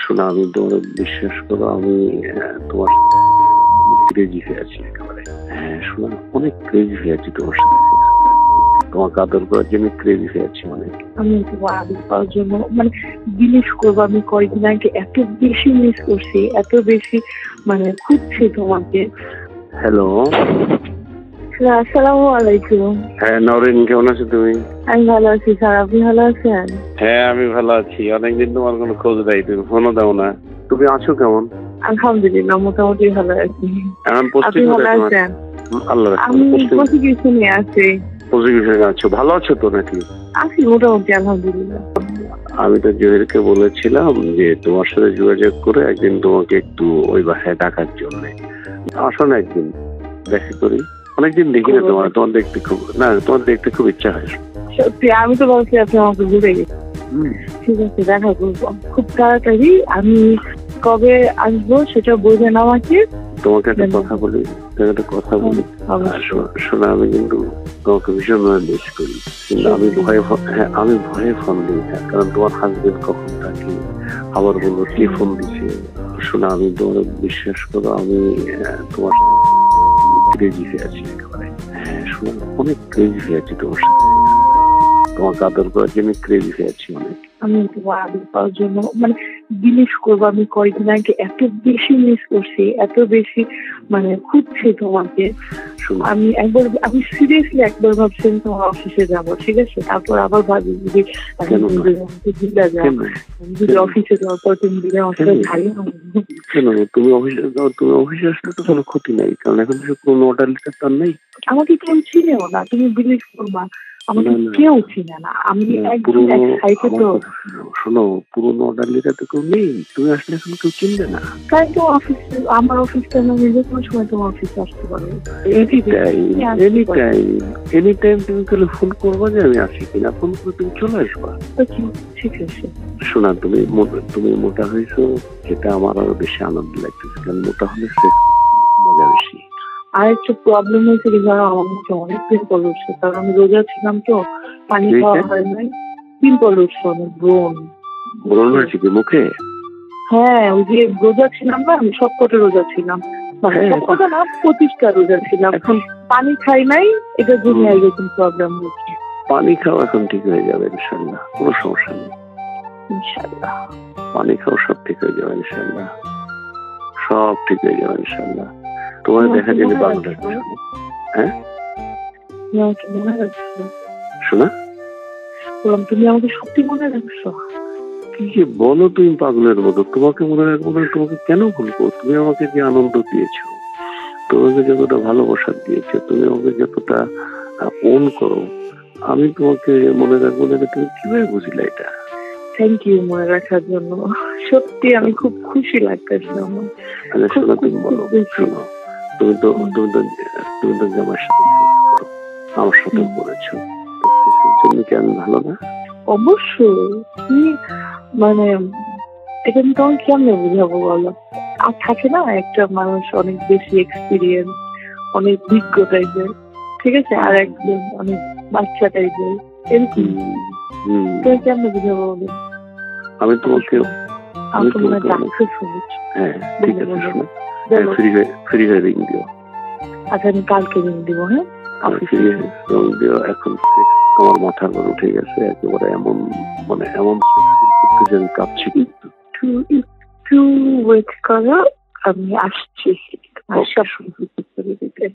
শোনা, আমি তোমার বিশ্বাস করো, আমি তোমার ক্রেজি হয়ে আছি একেবারে। হ্যাঁ শোনা, অনেক ক্রেজি হয়ে আছি তোমার সাথে, তোমাকে আদর করার জন্য ক্রেজি হয়ে আছি অনেক। আমি আদর পাওয়ার জন্য মানে বিলিভ করবো, আমি কয়েকদিন আগে এত বেশি মিস করছি, এত বেশি মানে খুঁজছি তোমাকে। হ্যালো, আসসালামু আলাইকুম। হ্যাঁ নরেন, কেমন আছো তুমি? আমি ভালো আছি স্যার, আপনি ভালো আছেন? হ্যাঁ আমি ভালো আছি, অনেকদিন তোমার কোনো খোঁজ নাই, তুমি ফোনও দাও না। তুমি আছো কেমন? আলহামদুলিল্লাহ মোটামুটি ভালো আছি। এখন আপনি ভালো আছেন? আল্লাহ আমি প্রসিকিউশনে আছি। প্রসিকিউশনে আছো, ভালো আছো তো নাকি? আছি মোটামুটি আলহামদুলিল্লাহ। আমি তো জহিরকে বলেছিলাম যে তোমার সাথে যোগাযোগ করে একদিন তোমাকে একটু ওই বাসায় ডাকার জন্য। আসো না একদিন, দেখা করি। অনেকদিন দেখি না তোমার, তোমার দেখতে খুব ইচ্ছা হয়। সত্যি আমি তো ভাবছি আপনি আমাকে ভুলে গেছি। ঠিক আছে, দেখা করবো খুব তাড়াতাড়ি। আমি কবে আসবো সেটা বলবেন আমাকে। তোমাকে একটা কথা বলি, শোনা, আমি কিন্তু তোমাকে ভীষণভাবে মিস করি, কিন্তু আমি ভয়ে ফোন দিই না, কারণ তোমার হাজবেন্ড কখন থাকে, আবার বলবো কে ফোন দিছে। শোনা, আমি তোমার বিশ্বাস করো, আমি তোমার ক্রেজি হয়ে আছি একেবারে। হ্যাঁ শোনা, অনেক ক্রেজি হয়ে আছি তোমার সাথে, তোমাকে আদর করার জন্য ক্রেজি হয়ে আছি অনেক। আমি আদর পাওয়ার জন্য মানে বিলিভ করবো, আমি কয়েকদিন আগে এত বেশি মিস করছি, এত বেশি মানে খুঁজছি তোমাকে। আমি সিরিয়াসলি একবার ভাবছিলাম তোমার অফিসে যাবো, ঠিক আছে, তারপর আবার ভাবি যে যদি অফিসে যাওয়ার পর তুমি দিলে আমার সাথে ভালো কেন, তুমি অফিসে যাও, তুমি অফিসে আসলে তো কোনো ক্ষতি নাই, কারণ এখন কোনো অর্ডার লিটার তার নেই। আমাকে কেউ চিনেও না, তুমি বিলিভ করবা, আমাকে কেউ চিনে না। আমি একদম এক্সাইটেড। তো শোনো, পুরোনো অর্ডার লিটার তো কেউ নেই, তুমি আসলে এখন কেউ চিনবে না। তাই তো অফিসে, আমার অফিসটা আমি যে কোনো সময় তোমার অফিসে আসতে পারবো। এনি টাইম তুমি তাহলে ফোন করবা যে আমি আসি কিনা, ফোন করে তুমি চলে আসবা। ঠিক আছে। শোনা, তুমি মোটা হয়েছো, এটা আমার আরো বেশি আনন্দ লাগতেছে, কারণ মোটা হলে মজা বেশি। আর একটা প্রবলেম হয়েছে কি জানো, আমার মুখে অনেক পিম্পল উঠছে, কারণ আমি রোজা ছিলাম তো, পানি খাওয়া হয় নাই, পিম্পল উঠছে অনেক, ব্রণ হয়েছে কি মুখে? হ্যাঁ, ওই যে রোজা ছিলাম না, আমি সবকটা রোজা ছিলাম, সবকটা না 25টা রোজা ছিলাম, এখন পানি খাই নাই, এটার জন্য এরকম প্রবলেম হচ্ছে। পানি খাওয়া এখন ঠিক হয়ে যাবে ইনশাল্লাহ, কোনো সমস্যা নেই ইনশাল্লাহ। পানি খাওয়া সব ঠিক হয়ে যাবে ইনশাল্লাহ, সব ঠিক হয়ে যাবে ইনশাল্লাহ। তোমার দেখা গেলে বাংলা। হ্যাঁ শোনা, বললাম তুমি আমাকে সত্যি মনে রাখছো? কি যে বলো তুমি পাগলের মতো, তোমাকে মনে রাখবো না? তোমাকে কেন ভুলবো? তুমি আমাকে যে আনন্দ দিয়েছো, তোমাকে যতটা ভালোবাসা দিয়েছো, তুমি আমাকে যতটা ওন করো, আমি তোমাকে মনে রাখবো না? তুমি কিভাবে বুঝলে এটা? থ্যাংক ইউ মনে রাখার জন্য, সত্যি আমি খুব খুশি লাগতেছে আমার। শোনো, তুমি বলো, শোনো, তুমি তো জামার সাথে আমার সাথে করেছো, জন্য কি আমি ভালো না? অবশ্যই। মানে এটা আমি তোমাকে কেমনে বুঝাবো বলো? আর থাকে না একটা মানুষ অনেক বেশি এক্সপিরিয়েন্স, অনেক বিজ্ঞ টাইপের, ঠিক আছে, আর একজন অনেক বাচ্চা টাইপের, এরকম। তুমি কেমনে বুঝাবো বলো? আমি তোমাকে হ্যাঁ ঠিক আছে, ফ্রি হয়ে রিং দিও। আচ্ছা আমি কালকে রিং দিব। হ্যাঁ এখন তোমার মাথার উপর উঠে গেছে একেবারে, এমন মানে এমন কাঁপছি। একটু ওয়েট করো, আমি আসছি।